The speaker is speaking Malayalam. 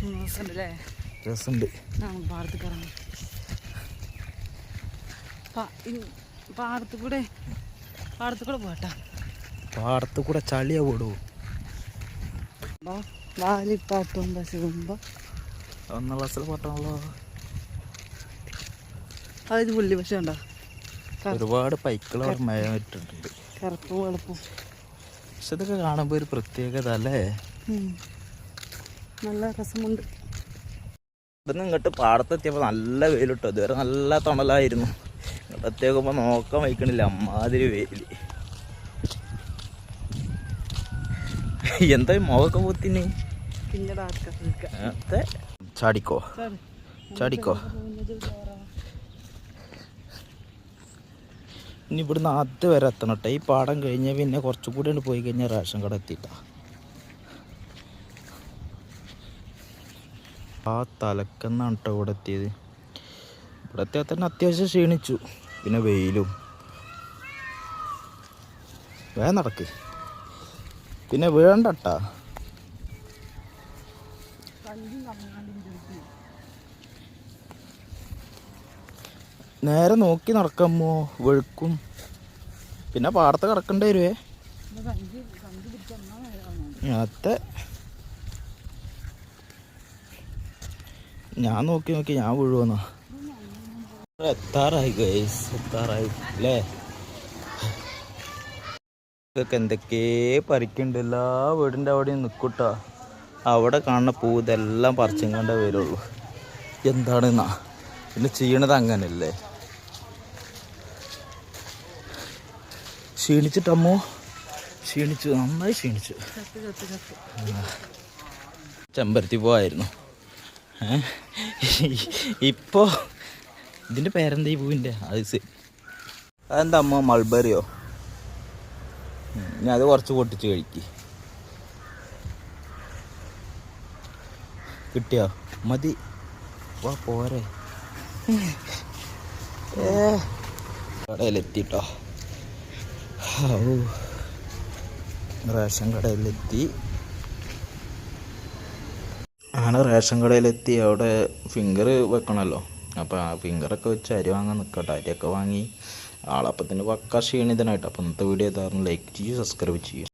രസമുണ്ടല്ലേ? രസമുണ്ട്. പാടത്തേക്ക് ഇറങ്ങി പാടത്തു കൂടെ പോട്ടാ. പാടത്തു കൂടെ ചളിയാ ഓടൂ. വാലിപ്പാട്ടും ബസ്സുമ്പോ 1ാം ക്ലാസ്സിൽ പാട്ടാണല്ലോ. അത് പുള്ളി പക്ഷെ ഉണ്ടോ ഒരുപാട് പൈക്കൾ അവിടെ മയമിട്ടുണ്ട്. കറുപ്പും വെളുപ്പും. പക്ഷെ ഇതൊക്കെ കാണുമ്പോൾ ഒരു പ്രത്യേകത അല്ലേ? നല്ല രസമുണ്ട്. ഇവിടുന്ന് ഇങ്ങോട്ട് പാടത്തെത്തിയപ്പോൾ നല്ല വെയിലിട്ടോ. ഇതുവരെ നല്ല തണലായിരുന്നു. ഇങ്ങോട്ട് എത്തിയേക്കുമ്പോൾ നോക്കാൻ വയ്ക്കണില്ല, അമ്മാതിരി വെയിൽ. എന്താ മുഖമൊക്കെ പൊത്തിന്? ചാടിക്കോ ചാടിക്കോ. ഇനി ഇവിടുന്ന് ആദ്യം വരെ എത്തണം കേട്ടോ. ഈ പാടം കഴിഞ്ഞാൽ പിന്നെ കുറച്ചുകൂടി പോയി കഴിഞ്ഞാൽ റേഷൻ കട എത്തിയിട്ടാ. ആ തലക്കെന്നാണ് കേട്ടോ ഇവിടെ എത്തിയത്. ഇവിടെ എത്തിയാൽ തന്നെ അത്യാവശ്യം ക്ഷീണിച്ചു. പിന്നെ വെയിലും. വേഗം നടക്ക്, പിന്നെ വീഴണ്ടട്ടാ. നേരെ നോക്കി നടക്കാമോ വെളുക്കും. പിന്നെ പാടത്ത് കിടക്കേണ്ടി വരുവേ. അത്തെ ഞാൻ നോക്കി ഞാൻ വീഴുവന്നാ. എത്താറായി ഗൈസ്, എത്താറായി അല്ലേ? ഇതൊക്കെ എന്തൊക്കെ പറിക്കുന്നുണ്ട്. എല്ലാ വീടിൻ്റെ അവിടെയും നിൽക്കൂട്ടാ. അവിടെ കാണുന്ന പൂ ഇതെല്ലാം പറിച്ചും കൊണ്ടേ വരുള്ളൂ. എന്താണെന്നാ പിന്നെ ചെയ്യണത് അങ്ങനല്ലേ? ക്ഷീണിച്ചിട്ടമ്മോ? ക്ഷീണിച്ചു, നന്നായി ക്ഷീണിച്ചു. ചെമ്പരത്തി പോവായിരുന്നു. ഇപ്പോൾ ഇതിൻ്റെ പേരെന്താ ഈ പൂവിൻ്റെ? അതെന്താ അമ്മ, മൾബറിയോ? ഞാൻ അത് കുറച്ച് പൊട്ടിച്ച് കഴിക്ക്. കിട്ടിയോ? മതി, വാ പോരെ. കടയിലെത്തിട്ടോ. റേഷൻ കടയിലെത്തി. അങ്ങനെ റേഷൻ കടയിലെത്തി. അവിടെ ഫിംഗർ വെക്കണമല്ലോ. അപ്പോൾ ആ ഫിംഗറൊക്കെ വെച്ച് അരി വാങ്ങാൻ നിൽക്കട്ടെ. അരിയൊക്കെ വാങ്ങി ആളപ്പത്തിന് പക്ക ക്ഷീണിതനായിട്ട്. അപ്പോൾ ഇന്നത്തെ വീഡിയോ ഏതായിരുന്നു? ലൈക്ക് ചെയ്യുക, സബ്സ്ക്രൈബ് ചെയ്യുക.